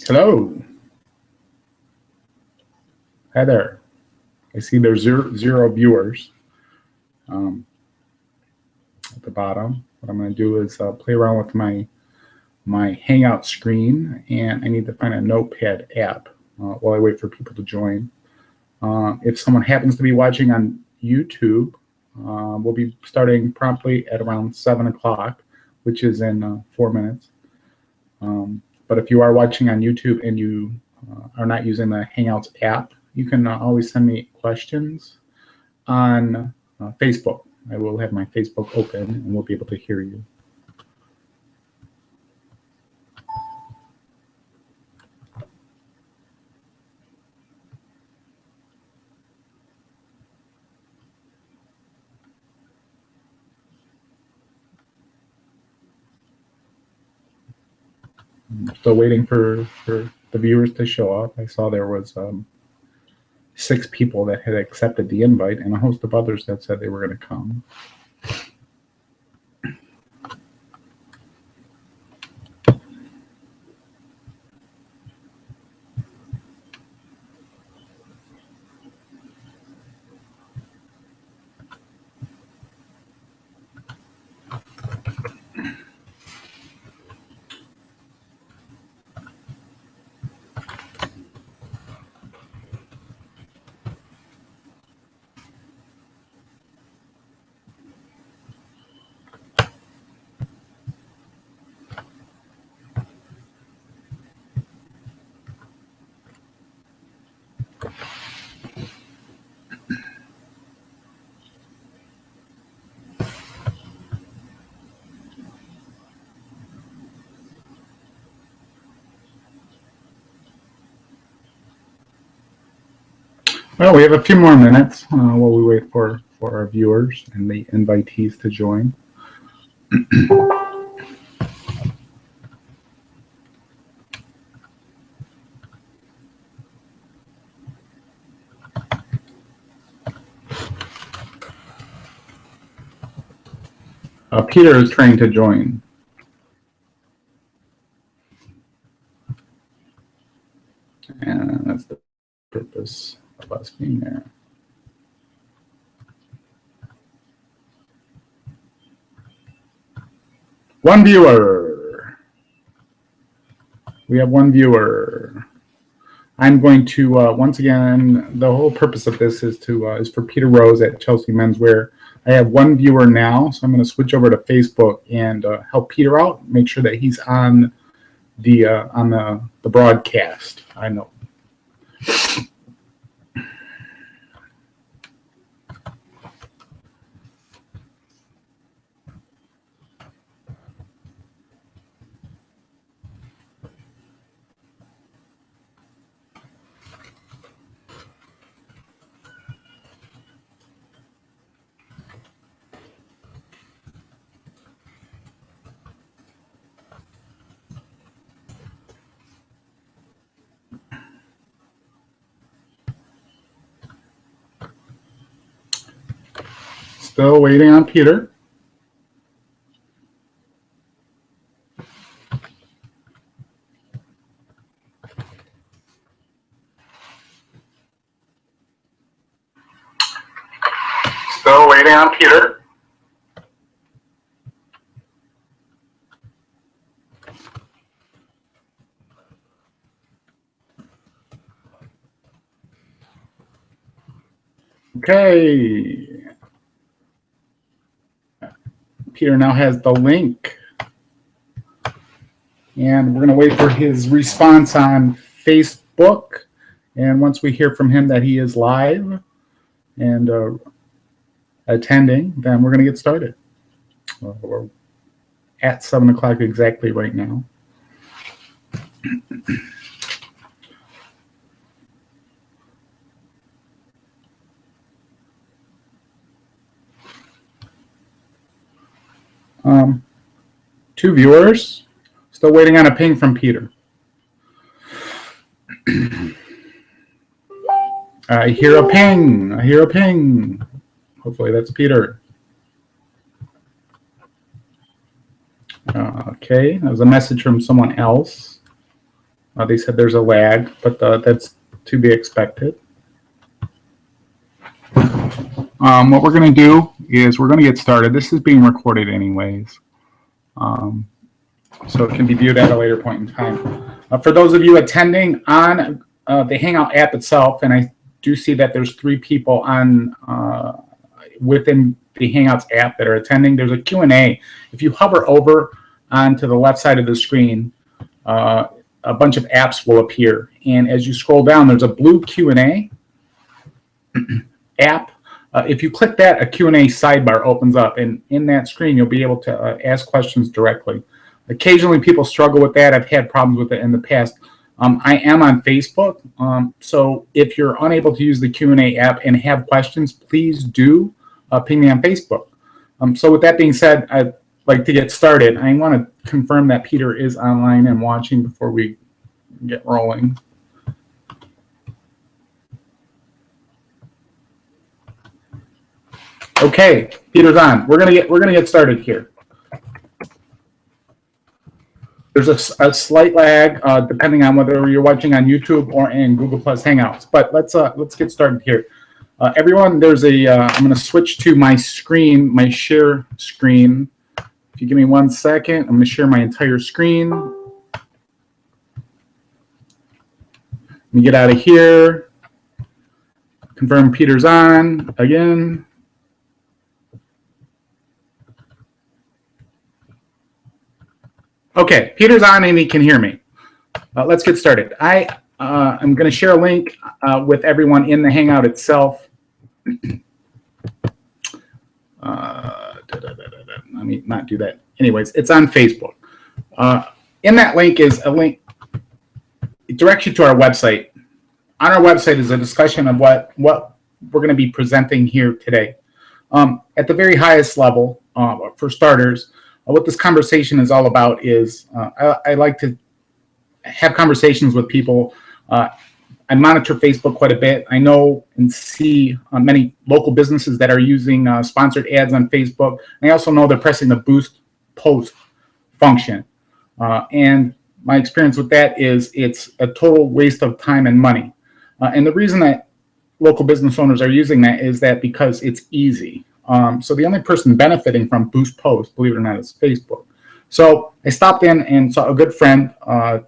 Hello. Hi there. I see there's zero viewers at the bottom. What I'm going to do is play around with my Hangout screen, and I need to find a Notepad app while I wait for people to join. If someone happens to be watching on YouTube, we'll be starting promptly at around 7 o'clock, which is in 4 minutes. But if you are watching on YouTube and you are not using the Hangouts app, you can always send me questions on Facebook. I will have my Facebook open and we'll be able to hear you. I'm still waiting for the viewers to show up. I saw there was 6 people that had accepted the invite and a host of others that said they were going to come. Well, we have a few more minutes while we wait for our viewers and the invitees to join. Peter is trying to join. And that's the purpose of us being there. One viewer. We have one viewer. I'm going to once again. The whole purpose of this is for Peter Rose at Chelsea Menswear. I have one viewer now, so I'm going to switch over to Facebook and help Peter out. Make sure that he's on the broadcast. I know. Still waiting on Peter. Still waiting on Peter. Okay. Peter now has the link. And we're going to wait for his response on Facebook. And once we hear from him that he is live and attending, then we're going to get started. We're at 7 o'clock exactly right now. Two viewers. Still waiting on a ping from Peter. I hear a ping. I hear a ping. Hopefully that's Peter. Okay, that was a message from someone else. They said there's a lag, but that's to be expected. What we're going to do is we're going to get started. This is being recorded anyways, so it can be viewed at a later point in time. For those of you attending on the Hangout app itself, and I do see that there's 3 people on within the Hangouts app that are attending. There's a Q&A. If you hover over onto the left side of the screen, a bunch of apps will appear. And as you scroll down, there's a blue Q&A app. If you click that, a Q&A sidebar opens up. And in that screen, you'll be able to ask questions directly. Occasionally, people struggle with that. I've had problems with it in the past. I am on Facebook. So if you're unable to use the Q&A app and have questions, please do ping me on Facebook. So with that being said, I'd like to get started. I want to confirm that Peter is online and watching before we get rolling. Okay, Peter's on. We're gonna get started here. There's a slight lag depending on whether you're watching on YouTube or in Google Plus Hangouts. But let's get started here. Everyone, there's a. I'm going to switch to my screen, my share screen. If you give me 1 second, I'm going to share my entire screen. Let me get out of here. Confirm Peter's on again. Okay, Peter's on and he can hear me. Let's get started. I'm going to share a link with everyone in the Hangout itself. Let me not do that. Anyways, it's on Facebook. In that link is a link. It directs you to our website. On our website is a discussion of what we're going to be presenting here today. At the very highest level, for starters, what this conversation is all about is I like to have conversations with people. I monitor Facebook quite a bit. I know and see many local businesses that are using sponsored ads on Facebook. And I also know they're pressing the boost post function. And my experience with that is it's a total waste of time and money. And the reason that local business owners are using that is that because it's easy. So the only person benefiting from boost post, believe it or not, is Facebook. So I stopped in and saw a good friend,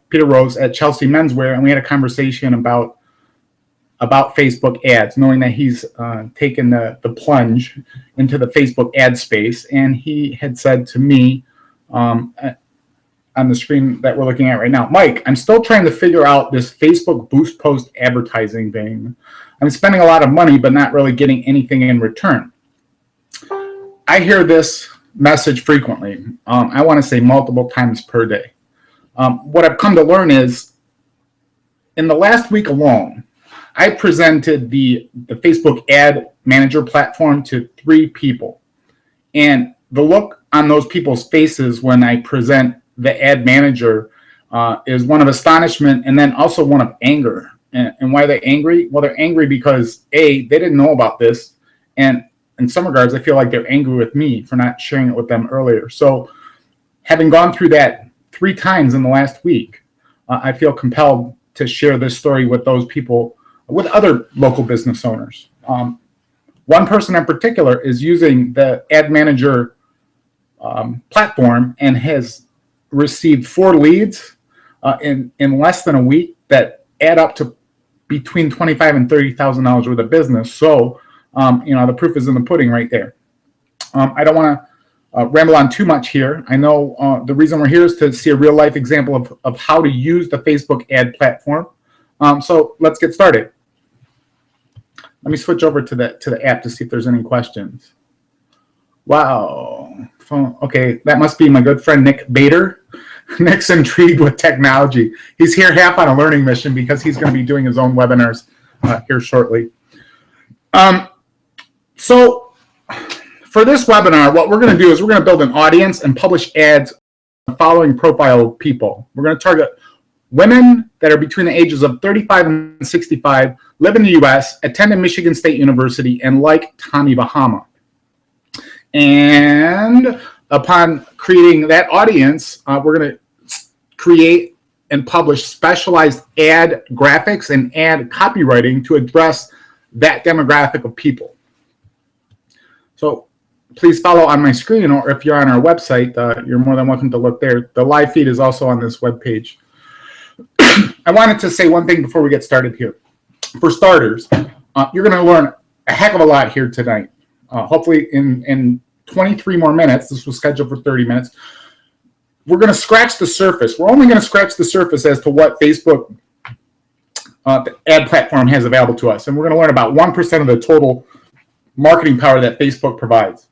Peter Rose, at Chelsea Menswear, and we had a conversation about Facebook ads, knowing that he's taken the plunge into the Facebook ad space. And he had said to me on the screen that we're looking at right now, Mike, I'm still trying to figure out this Facebook boost post advertising thing. I'm spending a lot of money, but not really getting anything in return. I hear this message frequently. I want to say multiple times per day. What I've come to learn is in the last week alone, I presented the Facebook ad manager platform to 3 people. And the look on those people's faces when I present the ad manager is one of astonishment and then also one of anger. And why are they angry? Well, they're angry because A, they didn't know about this, and in some regards, I feel like they're angry with me for not sharing it with them earlier. So having gone through that 3 times in the last week, I feel compelled to share this story with those people, with other local business owners. One person in particular is using the ad manager platform and has received 4 leads in less than a week that add up to between $25,000 and $30,000 worth of business. So the proof is in the pudding right there. I don't want to ramble on too much here. I know the reason we're here is to see a real life example of how to use the Facebook ad platform. So let's get started. Let me switch over to the app to see if there's any questions. Wow. Okay, that must be my good friend Nick Bader. Nick's intrigued with technology. He's here half on a learning mission because he's going to be doing his own webinars here shortly. So for this webinar, what we're going to do is we're going to build an audience and publish ads on the following profile of people. We're going to target women that are between the ages of 35 and 65, live in the U.S., attend Michigan State University, and like Tommy Bahama. And upon creating that audience, we're going to create and publish specialized ad graphics and ad copywriting to address that demographic of people. So please follow on my screen, or if you're on our website, you're more than welcome to look there. The live feed is also on this webpage. I wanted to say one thing before we get started here. For starters, you're going to learn a heck of a lot here tonight. Hopefully in 23 more minutes, this was scheduled for 30 minutes, we're going to scratch the surface. We're only going to scratch the surface as to what Facebook the ad platform has available to us. And we're going to learn about 1% of the total marketing power that Facebook provides.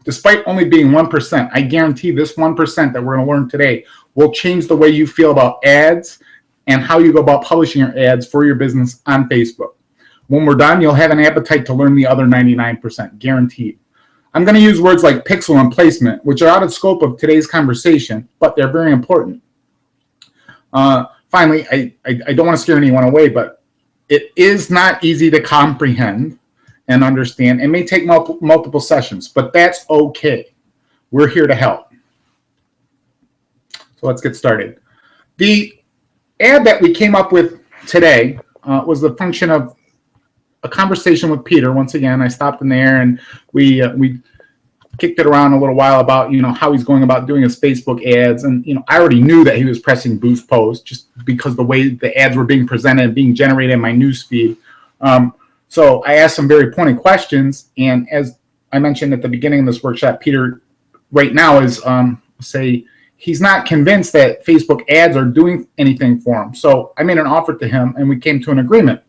Despite only being 1%, I guarantee this 1% that we're going to learn today will change the way you feel about ads and how you go about publishing your ads for your business on Facebook. When we're done, you'll have an appetite to learn the other 99%, guaranteed. I'm going to use words like pixel and placement, which are out of scope of today's conversation, but they're very important. Finally, I don't want to scare anyone away, but it is not easy to comprehend and understand. It may take multiple sessions, but that's okay. We're here to help. So let's get started. The ad that we came up with today was the function of a conversation with Peter. Once again, I stopped in there and we kicked it around a little while about, how he's going about doing his Facebook ads. And, I already knew that he was pressing boost post just because the way the ads were being presented and being generated in my news feed. So I asked some very pointed questions. And as I mentioned at the beginning of this workshop, Peter right now is, he's not convinced that Facebook ads are doing anything for him. So I made an offer to him and we came to an agreement.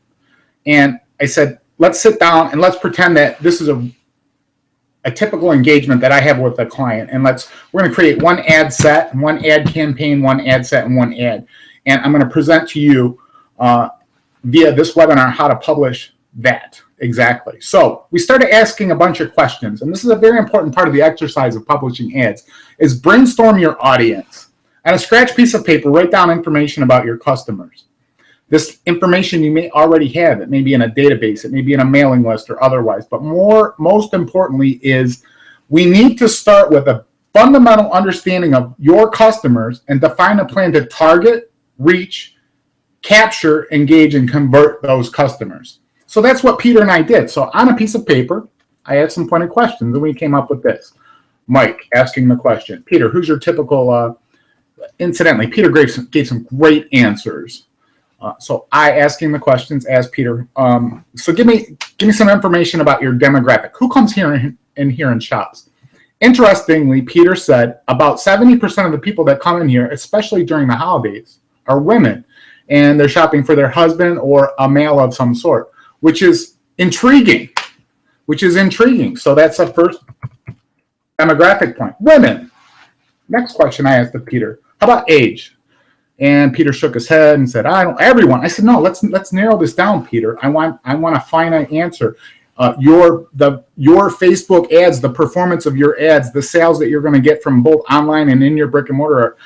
And I said, let's sit down and let's pretend that this is a typical engagement that I have with a client. And we're going to create one ad set, one ad campaign, one ad set, and one ad. And I'm going to present to you via this webinar how to publish that exactly. So we started asking a bunch of questions, and this is a very important part of the exercise of publishing ads, is brainstorm your audience. On a scratch piece of paper, write down information about your customers. This information you may already have. It may be in a database, it may be in a mailing list or otherwise, but most importantly is we need to start with a fundamental understanding of your customers and define a plan to target, reach, capture, engage, and convert those customers. So that's what Peter and I did. So on a piece of paper, I had some pointed questions, and we came up with this. Mike asking the question, Peter, who's your typical, incidentally, Peter gave some great answers. So I asking the questions as Peter. So give me some information about your demographic. Who comes here and shops? Interestingly, Peter said about 70% of the people that come in here, especially during the holidays, are women, and they're shopping for their husband or a male of some sort, which is intriguing. So that's the first demographic point. Women. Next question I asked of Peter. How about age? And Peter shook his head and said, everyone. I said, no, let's narrow this down, Peter. I want a finite answer. Your Facebook ads, the performance of your ads, the sales that you're going to get from both online and in your brick and mortar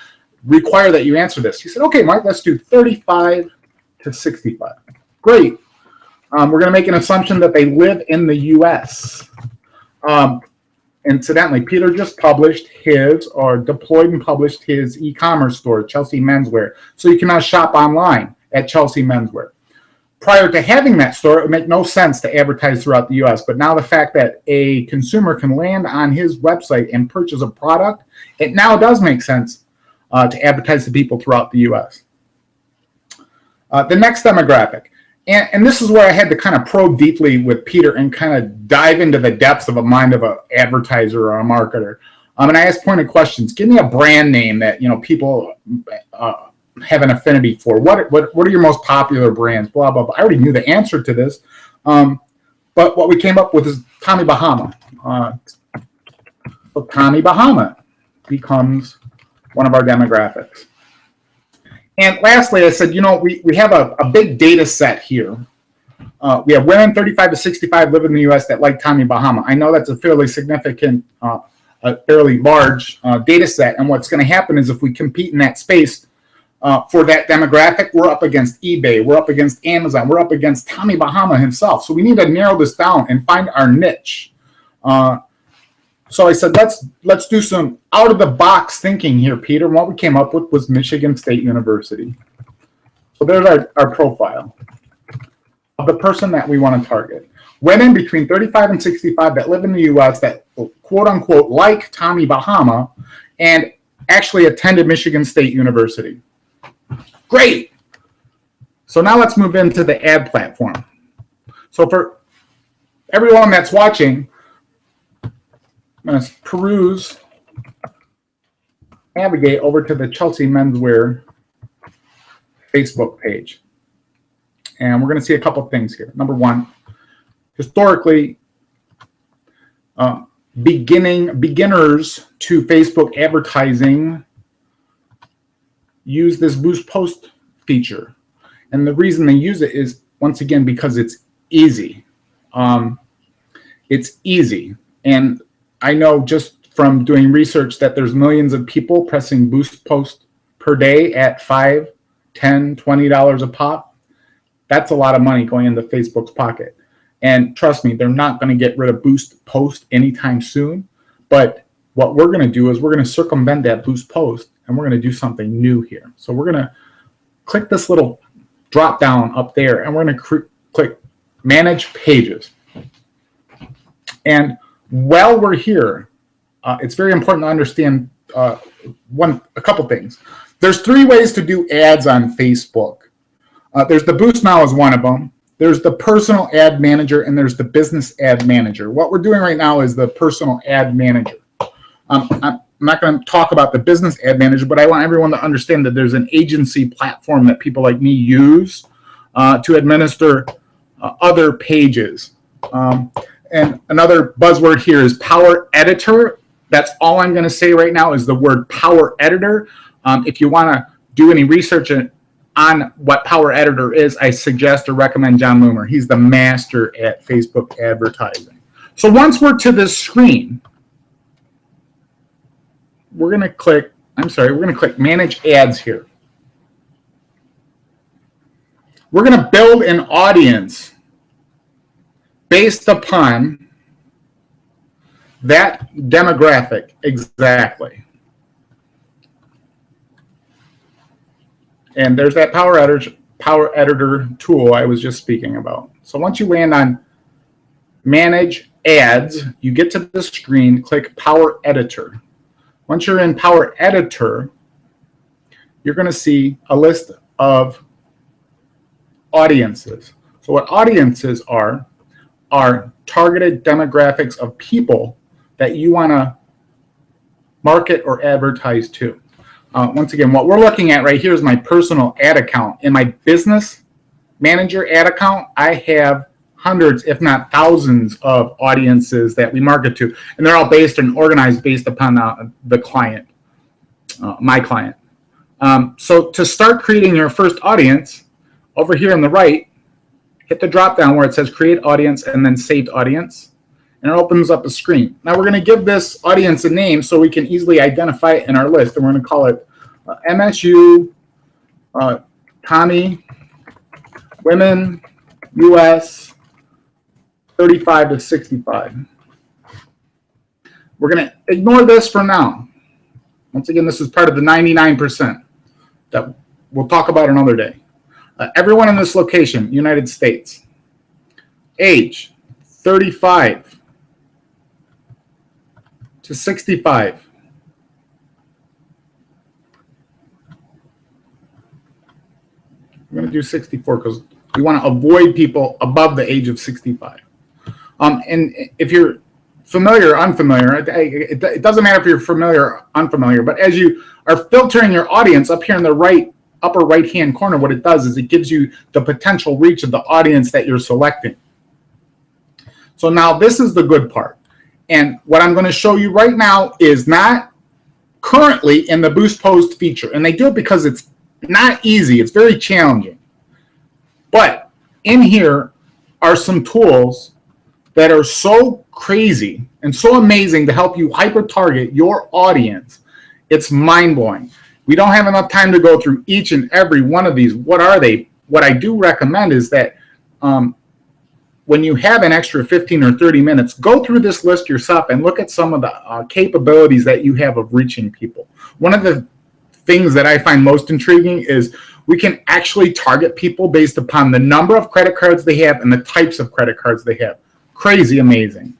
require that you answer this. He said, okay, Mike, let's do 35 to 65. Great. We're going to make an assumption that they live in the U.S. Incidentally, Peter just published deployed and published his e-commerce store, Chelsea Menswear. So you can now shop online at Chelsea Menswear. Prior to having that store, it would make no sense to advertise throughout the U.S. But now the fact that a consumer can land on his website and purchase a product, it now does make sense to advertise to people throughout the U.S. The next demographic. And this is where I had to kind of probe deeply with Peter and kind of dive into the depths of a mind of an advertiser or a marketer. And I asked pointed questions. Give me a brand name that people have an affinity for. What are your most popular brands? Blah blah blah. I already knew the answer to this, but what we came up with is Tommy Bahama. So Tommy Bahama becomes one of our demographics. And lastly, I said, we have a big data set here. We have women 35 to 65 live in the U.S. that like Tommy Bahama. I know that's a fairly significant, a fairly large data set. And what's going to happen is if we compete in that space for that demographic, we're up against eBay, we're up against Amazon, we're up against Tommy Bahama himself. So we need to narrow this down and find our niche. So I said, let's do some out of the box thinking here, Peter. And what we came up with was Michigan State University. So there's our profile of the person that we want to target. Women between 35 and 65 that live in the U.S. that quote unquote like Tommy Bahama and actually attended Michigan State University. Great. So now let's move into the ad platform. So for everyone that's watching, I'm going to peruse, navigate over to the Chelsea Menswear Facebook page. And we're going to see a couple of things here. Number one, historically, beginners to Facebook advertising use this boost post feature. And the reason they use it is, once again, because it's easy. It's easy. And I know just from doing research that there's millions of people pressing boost post per day at $5, $10, $20 a pop. That's a lot of money going into Facebook's pocket. And trust me, they're not going to get rid of boost post anytime soon. But what we're going to do is we're going to circumvent that boost post, and we're going to do something new here. So we're going to click this little drop down up there, and we're going to click Manage Pages. And while we're here, it's very important to understand a couple things. There's 3 ways to do ads on Facebook. There's the Boost Now is one of them. There's the Personal Ad Manager, and there's the Business Ad Manager. What we're doing right now is the Personal Ad Manager. I'm not going to talk about the Business Ad Manager, but I want everyone to understand that there's an agency platform that people like me use to administer other pages. And another buzzword here is Power Editor. That's all I'm going to say right now is the word Power Editor. If you want to do any research on what Power Editor is, I suggest or recommend John Loomer. He's the master at Facebook advertising. So once we're to this screen, we're going to click Manage Ads here. We're going to build an audience based upon that demographic exactly. And there's that Power Editor tool I was just speaking about. So once you land on Manage Ads, you get to the screen, click Power Editor. Once you're in Power Editor, you're going to see a list of audiences. So what audiences are targeted demographics of people that you want to market or advertise to. Once again, what we're looking at right here is my personal ad account. In my Business Manager ad account, I have hundreds, if not thousands, of audiences that we market to, and they're all based and organized based upon the client, my client. So to start creating your first audience, over here on the right, hit the drop down where it says Create Audience and then Saved Audience, and it opens up a screen. Now we're going to give this audience a name so we can easily identify it in our list, and we're going to call it MSU Tommy Women US 35 to 65. We're going to ignore this for now. Once again, this is part of the 99% that we'll talk about another day. Everyone in this location, United States. Age, 35 to 65. I'm going to do 64 because we want to avoid people above the age of 65. And if you're familiar or unfamiliar, it doesn't matter if you're familiar or unfamiliar, but as you are filtering your audience up here in the upper right-hand corner, what it does is it gives you the potential reach of the audience that you're selecting. So now this is the good part. And what I'm going to show you right now is not currently in the Boost Post feature. And they do it because it's not easy. It's very challenging. But in here are some tools that are so crazy and so amazing to help you hyper-target your audience. It's mind-blowing. We don't have enough time to go through each and every one of these. What are they? What I do recommend is that when you have an extra 15 or 30 minutes, go through this list yourself and look at some of the capabilities that you have of reaching people. One of the things that I find most intriguing is we can actually target people based upon the number of credit cards they have and the types of credit cards they have. Crazy amazing.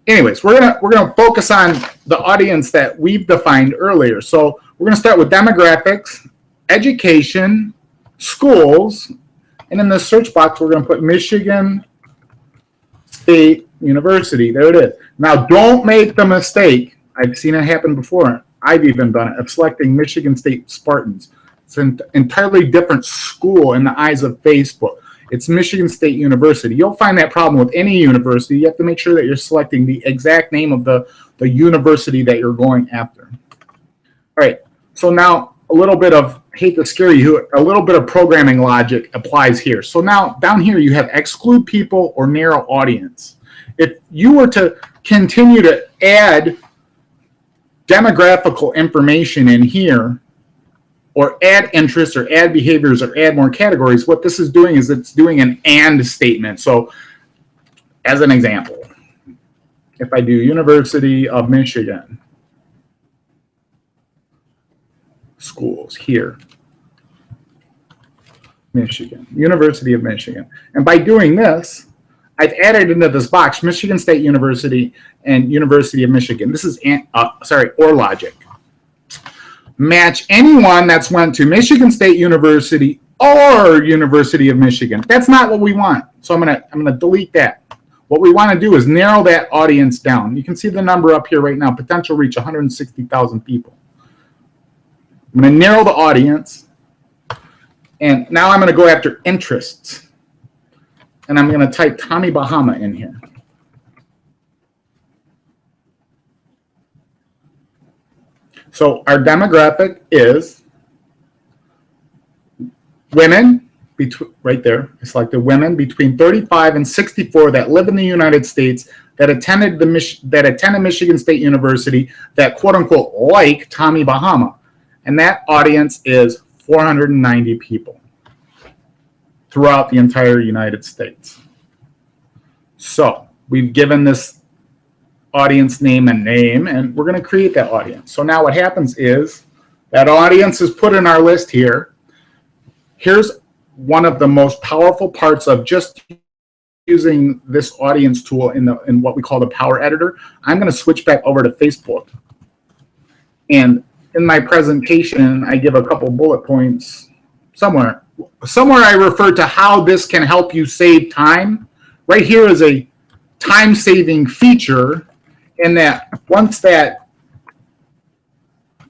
Anyways, we're gonna focus on the audience that we've defined earlier. So we're gonna start with demographics, education, schools, and in the search box we're gonna put Michigan State University. There it is. Now don't make the mistake. I've seen it happen before. I've even done it, of selecting Michigan State Spartans. It's an entirely different school in the eyes of Facebook. It's Michigan State University. You'll find that problem with any university. You have to make sure that you're selecting the exact name of the university that you're going after. All right, so now a little bit of, hate to scare you, a little bit of programming logic applies here. So now down here you have exclude people or narrow audience. If you were to continue to add demographical information in here, or add interests, or add behaviors, or add more categories, what this is doing is it's doing an and statement. So as an example, if I do University of Michigan, schools here, Michigan, University of Michigan. And by doing this, I've added into this box Michigan State University and University of Michigan. This is, OR logic. Match anyone that's went to Michigan State University or University of Michigan. That's not what we want. So I'm gonna delete that. What we want to do is narrow that audience down. You can see the number up here right now, potential reach 160,000 people. I'm going to narrow the audience, and now I'm going to go after interests. And I'm going to type Tommy Bahama in here. So our demographic is women, right there. I selected women between 35 and 64 that live in the United States, that attended Michigan State University, that quote unquote like Tommy Bahama. And that audience is 490 people throughout the entire United States. So we've given this audience name, and we're going to create that audience. So now what happens is that audience is put in our list here. Here's one of the most powerful parts of just using this audience tool in what we call the Power Editor. I'm going to switch back over to Facebook. And in my presentation, I give a couple bullet points somewhere I refer to how this can help you save time. Right here is a time-saving feature, in that once that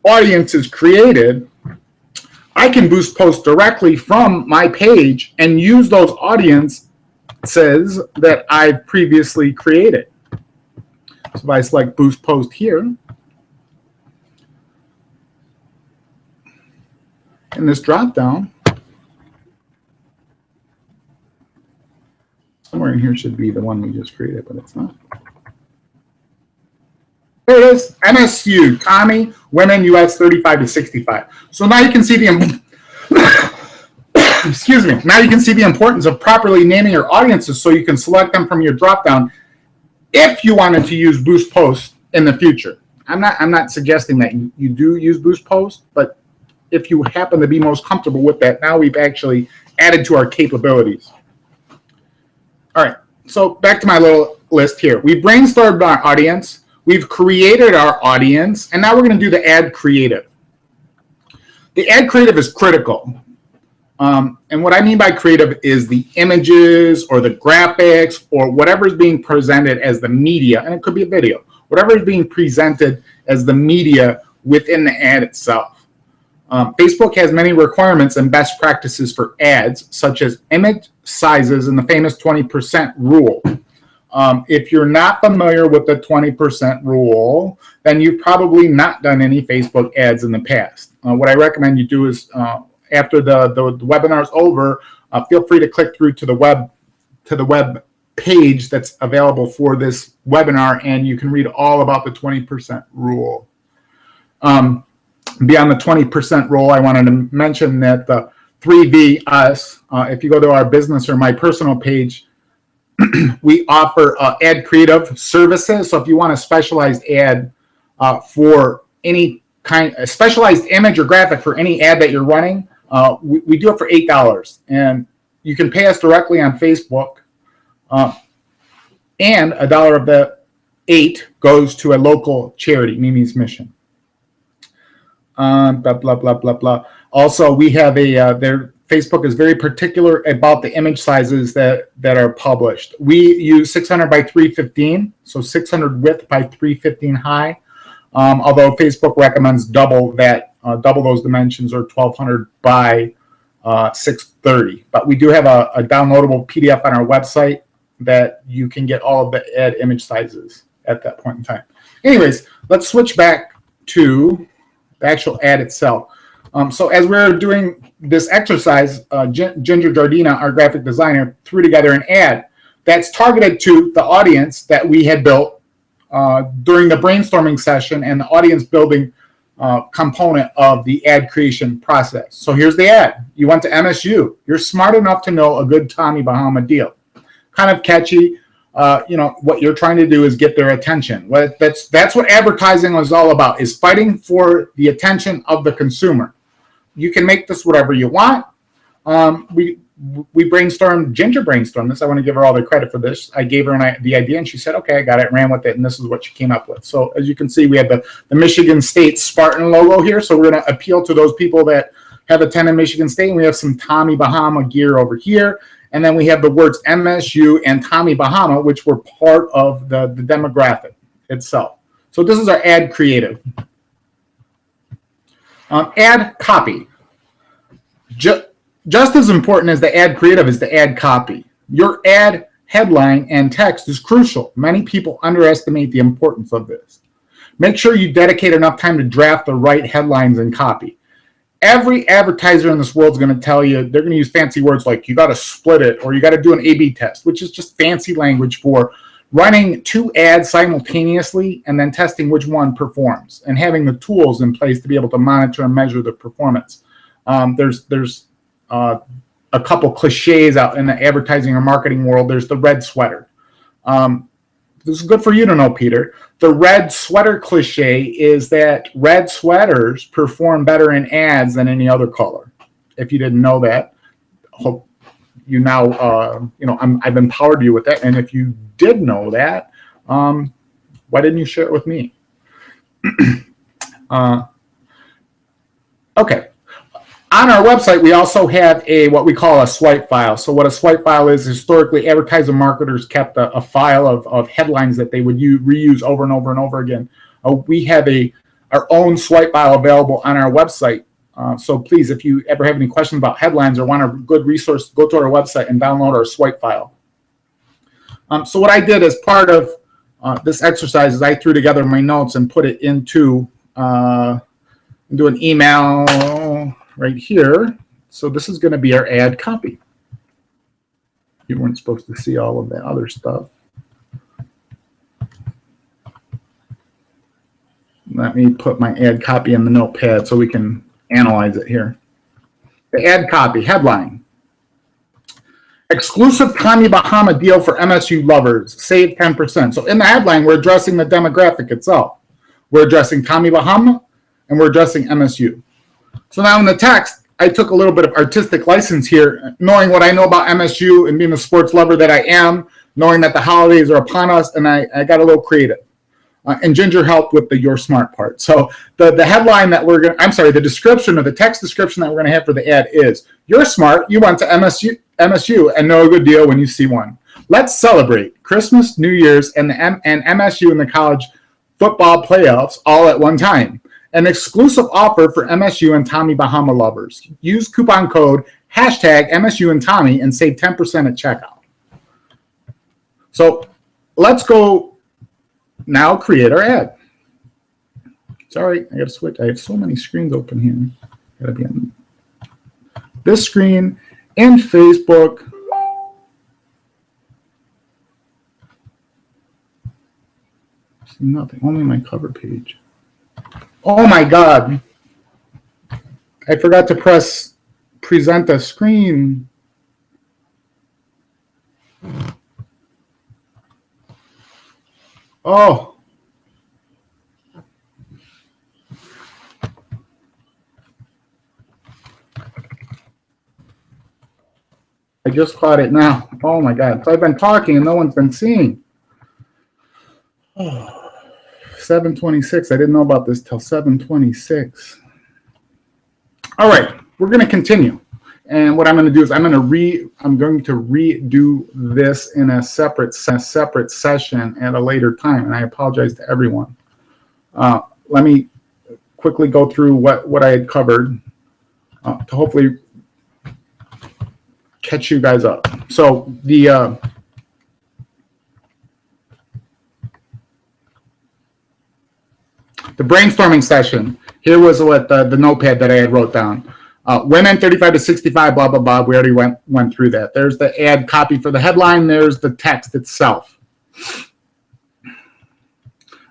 audience is created, I can boost posts directly from my page and use those audiences that I've previously created. So if I select boost post here, in this drop down, somewhere in here should be the one we just created, but it's not. There it is, MSU, Tommy, women, US 35 to 65. So now you can see the, excuse me, now you can see the importance of properly naming your audiences so you can select them from your dropdown if you wanted to use Boost Post in the future. I'm not suggesting that you do use Boost Post, but if you happen to be most comfortable with that, now we've actually added to our capabilities. All right, so back to my little list here. We brainstormed our audience. We've created our audience, and now we're going to do the ad creative. The ad creative is critical. And what I mean by creative is the images or the graphics or whatever is being presented as the media, and it could be a video, whatever is being presented as the media within the ad itself. Facebook has many requirements and best practices for ads, such as image sizes and the famous 20% rule. If you're not familiar with the 20% rule, then you've probably not done any Facebook ads in the past. What I recommend you do is after the webinar is over, feel free to click through to the web page that's available for this webinar, and you can read all about the 20% rule. Beyond the 20% rule, I wanted to mention that the 3VS, if you go to our business or my personal page, We offer ad creative services. So if you want a specialized ad for any kind, a specialized image or graphic for any ad that you're running, we do it for $8. And you can pay us directly on Facebook. And $1 of the 8 goes to a local charity, Mimi's Mission. Blah, blah, blah, blah, blah. Also, we have their Facebook is very particular about the image sizes that are published. We use 600 by 315, so 600 width by 315 high. Although Facebook recommends double those dimensions, or 1200 by 630. But we do have a downloadable PDF on our website that you can get all of the ad image sizes at that point in time. Anyways, let's switch back to the actual ad itself. So as we're doing this exercise, Ginger Jardina, our graphic designer, threw together an ad that's targeted to the audience that we had built during the brainstorming session and the audience building component of the ad creation process. So here's the ad. You went to MSU. You're smart enough to know a good Tommy Bahama deal. Kind of catchy. What you're trying to do is get their attention. That's what advertising is all about, is fighting for the attention of the consumer. You can make this whatever you want. We brainstormed, Ginger brainstormed this. I want to give her all the credit for this. I gave her the idea, and she said, okay, I got it, ran with it, and this is what she came up with. So as you can see, we have the Michigan State Spartan logo here. So we're going to appeal to those people that have attended Michigan State. And we have some Tommy Bahama gear over here. And then we have the words MSU and Tommy Bahama, which were part of the demographic itself. So this is our ad creative. Ad copy. Just as important as the ad creative is the ad copy. Your ad headline and text is crucial. Many people underestimate the importance of this. Make sure you dedicate enough time to draft the right headlines and copy. Every advertiser in this world is going to tell you, they're going to use fancy words like you got to split it, or you got to do an A/B test, which is just fancy language for running 2 ads simultaneously and then testing which one performs, and having the tools in place to be able to monitor and measure the performance. There's a couple cliches out in the advertising or marketing world. There's the red sweater. This is good for you to know, Peter. The red sweater cliche is that red sweaters perform better in ads than any other color. If you didn't know that, hope you now, I've empowered you with that. And if you did know that, why didn't you share it with me? Okay. On our website, we also have what we call a swipe file. So what a swipe file is, historically, advertiser marketers kept a file of headlines that they would reuse over and over and over again. We have our own swipe file available on our website. So please, if you ever have any questions about headlines or want a good resource, go to our website and download our swipe file. So what I did as part of this exercise is I threw together my notes and put it into an email right here. So this is going to be our ad copy. You weren't supposed to see all of that other stuff. Let me put my ad copy in the notepad so we can analyze it here. The ad copy headline: exclusive Tommy Bahama deal for MSU lovers, save 10%. So in the headline, we're addressing the demographic itself. We're addressing Tommy Bahama and we're addressing MSU. So now in the text, I took a little bit of artistic license here, knowing what I know about MSU and being the sports lover that I am, knowing that the holidays are upon us, and I got a little creative. And Ginger helped with the "you're smart" part. So the headline that the description, or the text description that we're going to have for the ad is: you're smart, you went to MSU and know a good deal when you see one. Let's celebrate Christmas, New Year's, and MSU in the college football playoffs all at one time. An exclusive offer for MSU and Tommy Bahama lovers. Use coupon code #MSU and Tommy and save 10% at checkout. So let's go now create our ad. Sorry, I got to switch. I have so many screens open here. Got to be on this screen and Facebook. See nothing. Only my cover page. Oh my God. I forgot to present the screen. Oh, I just caught it now. Oh my God. So I've been talking and no one's been seeing. Oh, 7:26. I didn't know about this till 7:26. All right, we're going to continue. And what I'm going to do is I'm going to redo this in a separate session at a later time. And I apologize to everyone. Let me quickly go through what I had covered to hopefully catch you guys up. So the brainstorming session, here was what the notepad that I had wrote down. Women 35 to 65, blah, blah, blah. We already went through that. There's the ad copy for the headline. There's the text itself.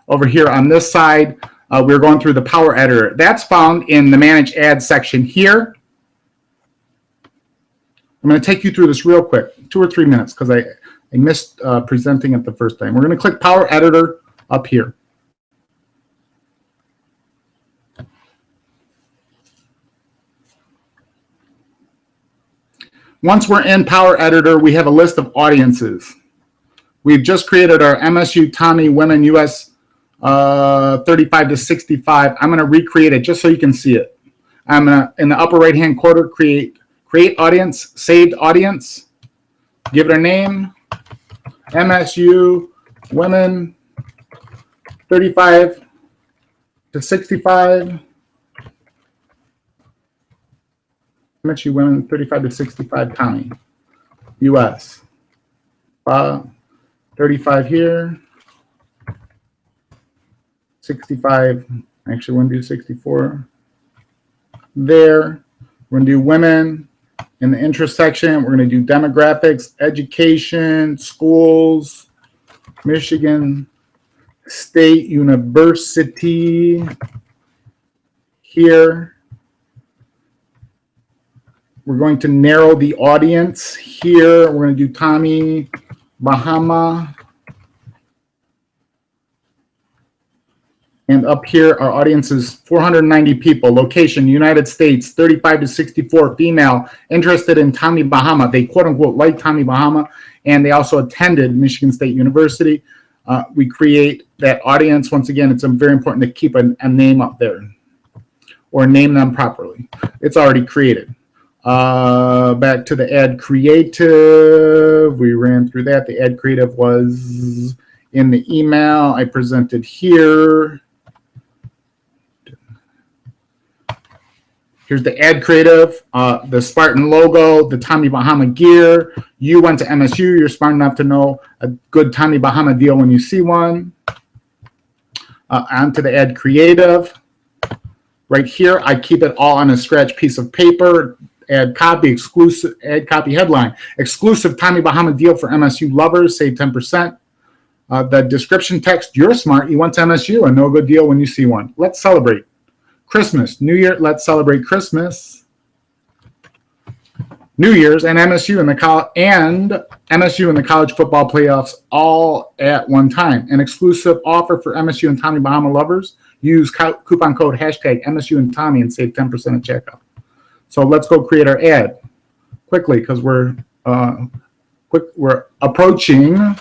Over here on this side, we're going through the Power Editor. That's found in the Manage Ads section here. I'm going to take you through this real quick, 2 or 3 minutes, because I missed presenting it the first time. We're going to click Power Editor up here. Once we're in Power Editor, we have a list of audiences. We've just created our MSU Tommy Women US 35 to 65. I'm going to recreate it just so you can see it. I'm going to, in the upper right-hand corner, create audience, saved audience, give it a name, MSU Women 35 to 65. MSU Women 35 to 65 Tommy, US. 35 here. 65, actually, we're going to do 64 there. We're going to do women. In the interest section, we're going to do demographics, education, schools, Michigan State University here. We're going to narrow the audience here. We're going to do Tommy Bahama. And up here, our audience is 490 people. Location, United States, 35 to 64, female, interested in Tommy Bahama. They quote unquote like Tommy Bahama, and they also attended Michigan State University. We create that audience. Once again, it's very important to keep a name up there or name them properly. It's already created. Back to the ad creative. We ran through that. The ad creative was in the email I presented here. Here's the ad creative, the Spartan logo, the Tommy Bahama gear. You went to MSU. You're smart enough to know a good Tommy Bahama deal when you see one. Onto the ad creative. Right here, I keep it all on a scratch piece of paper. Ad copy, exclusive, ad copy headline. Exclusive Tommy Bahama deal for MSU lovers, save 10%. The description text, you're smart. You went to MSU, a no good deal when you see one. Let's celebrate. Christmas, New Year, let's celebrate Christmas, New Year's, and MSU in the college football playoffs all at one time. An exclusive offer for MSU and Tommy Bahama lovers. Use coupon code hashtag MSU and Tommy and save 10% at checkout. So let's go create our ad quickly because we're approaching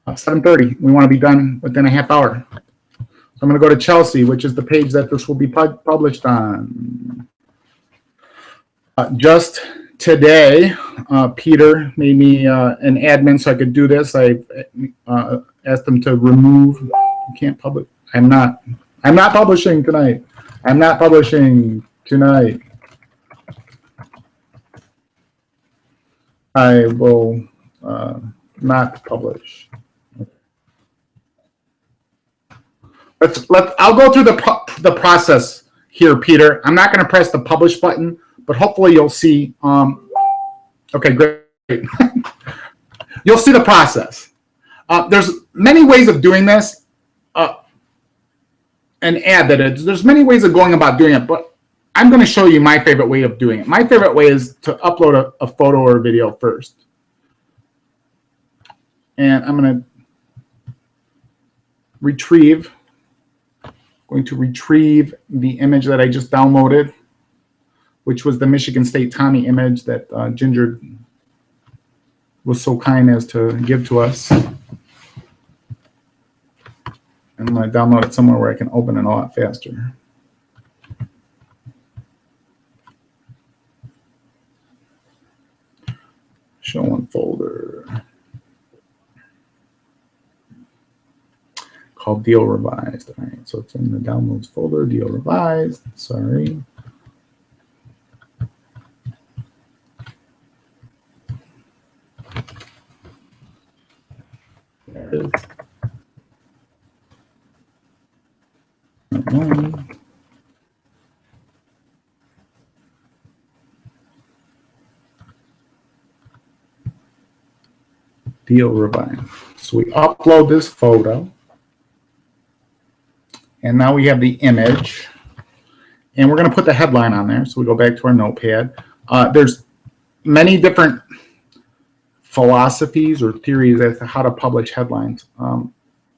7:30. We want to be done within a half hour. I'm going to go to Chelsea, which is the page that this will be published on. Just today, Peter made me an admin so I could do this. I asked him to remove. You can't publish. I'm not publishing tonight. I'm not publishing tonight. I will not publish. I'll go through the process here, Peter. I'm not going to press the publish button, but hopefully you'll see. Okay, great. You'll see the process. There's many ways of doing this. An ad there's many ways of going about doing it, but I'm going to show you my favorite way of doing it. My favorite way is to upload a photo or a video first. and I'm going to retrieve the image that I just downloaded, which was the Michigan State Tommy image that Ginger was so kind as to give to us. And I'm going to download it somewhere where I can open it a lot faster. Show one folder called Deal Revised. All right, so it's in the Downloads folder, Deal Revised. Sorry. There it is. Deal Revised. So we upload this photo, and now we have the image, and we're going to put the headline on there. So we go back to our notepad. There's many different philosophies or theories as to how to publish headlines.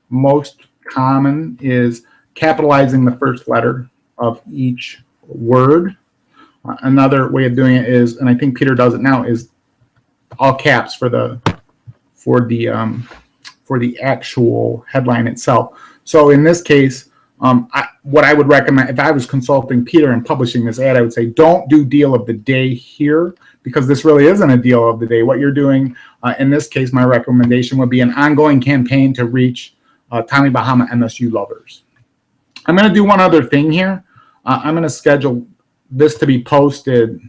Most common is capitalizing the first letter of each word. Another way of doing it is, and I think Peter does it now, is all caps for the actual headline itself. So in this case, what I would recommend, if I was consulting Peter and publishing this ad, I would say don't do deal of the day here, because this really isn't a deal of the day. What you're doing, in this case, my recommendation would be an ongoing campaign to reach Tommy Bahama MSU lovers. I'm going to do one other thing here. I'm going to schedule this to be posted.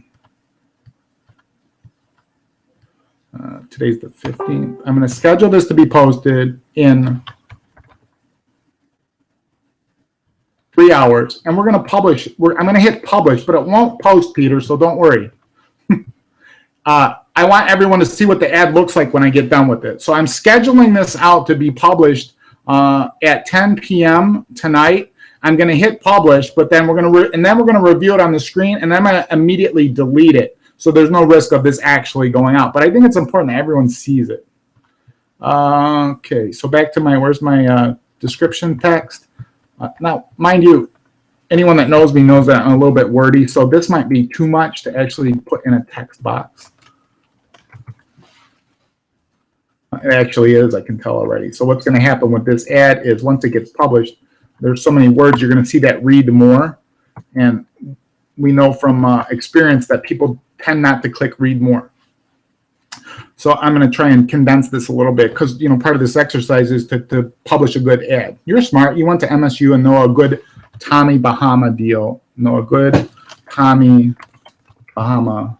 Today's the 15th. I'm going to schedule this to be posted in 3 hours, and we're going to publish. I'm going to hit publish, but it won't post, Peter, so don't worry. I want everyone to see what the ad looks like when I get done with it. So I'm scheduling this out to be published at 10 p.m. tonight. I'm going to hit publish, but then we're going to review it on the screen, and then I'm going to immediately delete it. So there's no risk of this actually going out. But I think it's important that everyone sees it. Okay, so back to where's my description text? Now, mind you, anyone that knows me knows that I'm a little bit wordy, so this might be too much to actually put in a text box. It actually is, I can tell already. So what's going to happen with this ad is once it gets published, there's so many words, you're going to see that read more. And we know from experience that people tend not to click read more. So I'm going to try and condense this a little bit because, part of this exercise is to publish a good ad. You're smart. You went to MSU and know a good Tommy Bahama deal. Know a good Tommy Bahama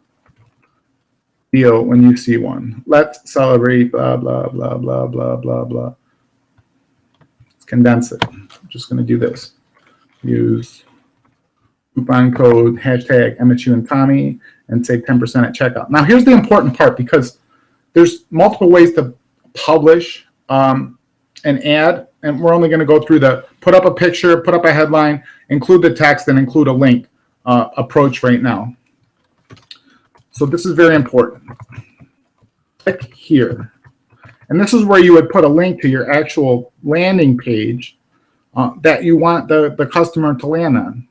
deal when you see one. Let's celebrate, blah, blah, blah, blah, blah, blah, blah. Let's condense it. I'm just going to do this. Use coupon code hashtag MSU and Tommy and save 10% at checkout. Now, here's the important part, because there's multiple ways to publish an ad, and we're only going to go through the put up a picture, put up a headline, include the text, and include a link approach right now. So this is very important. Click here. And this is where you would put a link to your actual landing page that you want the customer to land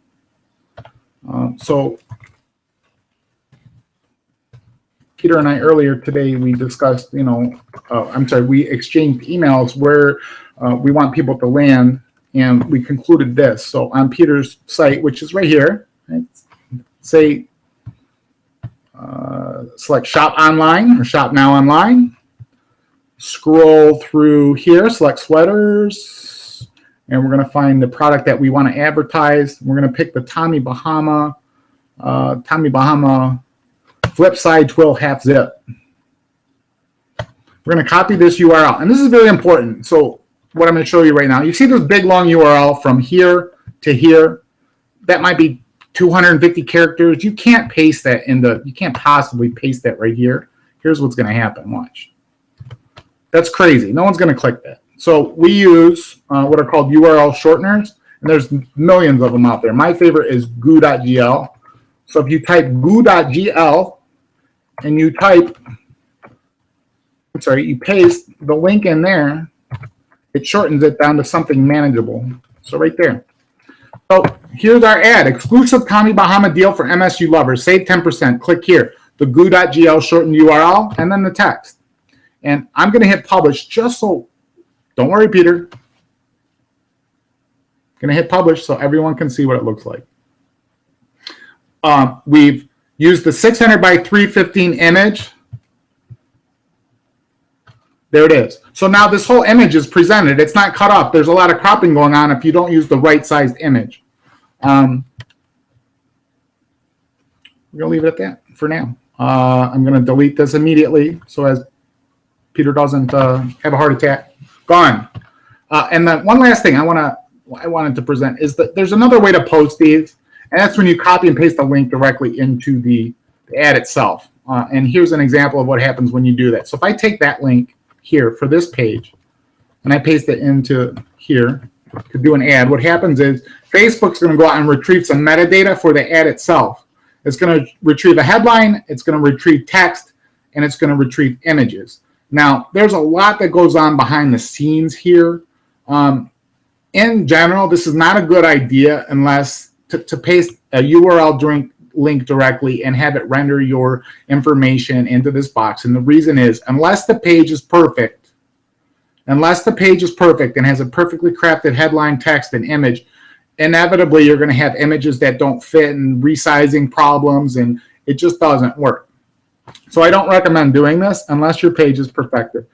on. So Peter and I earlier today, we discussed, we exchanged emails where we want people to land, and we concluded this. So on Peter's site, which is right here, right, say, select shop online or shop now online. Scroll through here, select sweaters, and we're going to find the product that we want to advertise. We're going to pick the Tommy Bahama flip side twill half zip. We're going to copy this URL, and this is very important. So what I'm going to show you right now, you see this big long URL from here to here. That might be 250 characters. You can't paste that you can't possibly paste that right here. Here's what's going to happen. Watch. That's crazy. No one's going to click that. So we use what are called URL shorteners, and there's millions of them out there. My favorite is goo.gl. So if you type goo.gl and you type sorry, you paste the link in there, it shortens it down to something manageable. So right there. So here's our ad. Exclusive Tommy Bahama deal for MSU lovers. Save 10%. Click here. The goo.gl shortened URL and then the text. And I'm going to hit publish just so, don't worry, Peter. Going to hit publish so everyone can see what it looks like. We've used the 600 by 315 image. There it is. So now this whole image is presented. It's not cut off. There's a lot of cropping going on if you don't use the right sized image. We're going to leave it at that for now. I'm going to delete this immediately so as Peter doesn't have a heart attack. Gone. And then one last thing I wanted to present is that there's another way to post these, and that's when you copy and paste the link directly into the ad itself. And here's an example of what happens when you do that. So if I take that link here for this page and I paste it into here to do an ad, what happens is Facebook's going to go out and retrieve some metadata for the ad itself. It's going to retrieve a headline, it's going to retrieve text, and it's going to retrieve images. Now, there's a lot that goes on behind the scenes here. In general, this is not a good idea unless to paste a URL link directly and have it render your information into this box. And the reason is, unless the page is perfect and has a perfectly crafted headline, text, and image, inevitably you're going to have images that don't fit and resizing problems, and it just doesn't work. So I don't recommend doing this unless your page is perfected.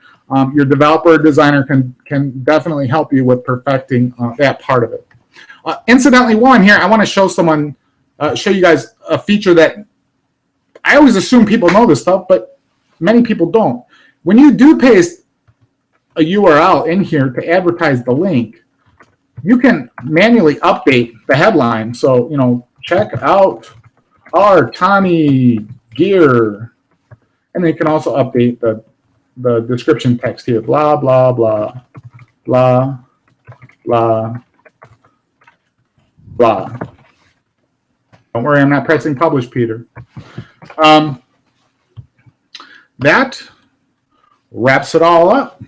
Your developer or designer can definitely help you with perfecting that part of it. Incidentally, while I'm here, I want to show you guys a feature that I always assume people know this stuff, but many people don't. When you do paste a URL in here to advertise the link, you can manually update the headline. So, check out our Tommy gear. And then you can also update the description text here. Blah, blah, blah, blah, blah, blah. Don't worry, I'm not pressing publish, Peter. That wraps it all up.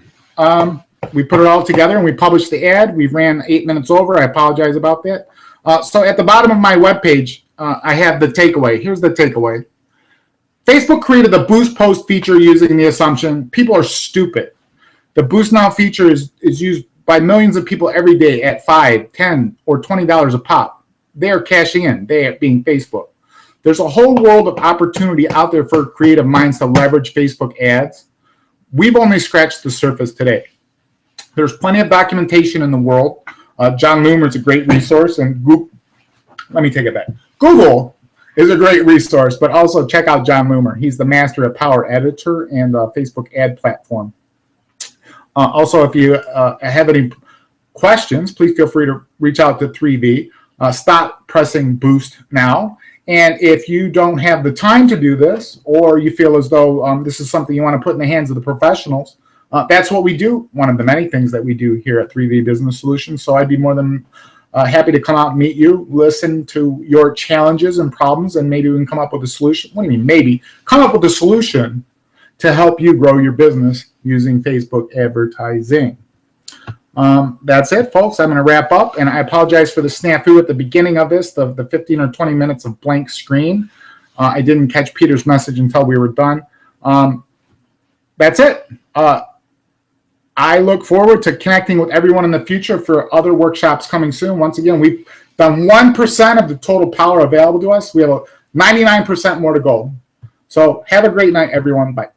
We put it all together and we published the ad. We ran 8 minutes over. I apologize about that. So at the bottom of my webpage, I have the takeaway. Here's the takeaway. Facebook created the Boost Post feature using the assumption people are stupid. The Boost Now feature is used by millions of people every day at $5, $10, or $20 a pop. They are cashing in, they being Facebook. There's a whole world of opportunity out there for creative minds to leverage Facebook ads. We've only scratched the surface today. There's plenty of documentation in the world. John Loomer is a great resource, and let me take it back. Google is a great resource, but also check out John Loomer. He's the master of Power Editor and Facebook ad platform. Also, if you have any questions, please feel free to reach out to 3V. Stop pressing Boost now. And if you don't have the time to do this, or you feel as though this is something you want to put in the hands of the professionals, that's what we do. One of the many things that we do here at 3V Business Solutions. So I'd be more than happy to come out and meet you, listen to your challenges and problems, and maybe we can come up with a solution. What do you mean maybe? Come up with a solution to help you grow your business using Facebook advertising. That's it, folks. I'm going to wrap up, and I apologize for the snafu at the beginning of this, the 15 or 20 minutes of blank screen. I didn't catch Peter's message until we were done. That's it. I look forward to connecting with everyone in the future for other workshops coming soon. Once again, we've done 1% of the total power available to us. We have 99% more to go. So have a great night, everyone. Bye.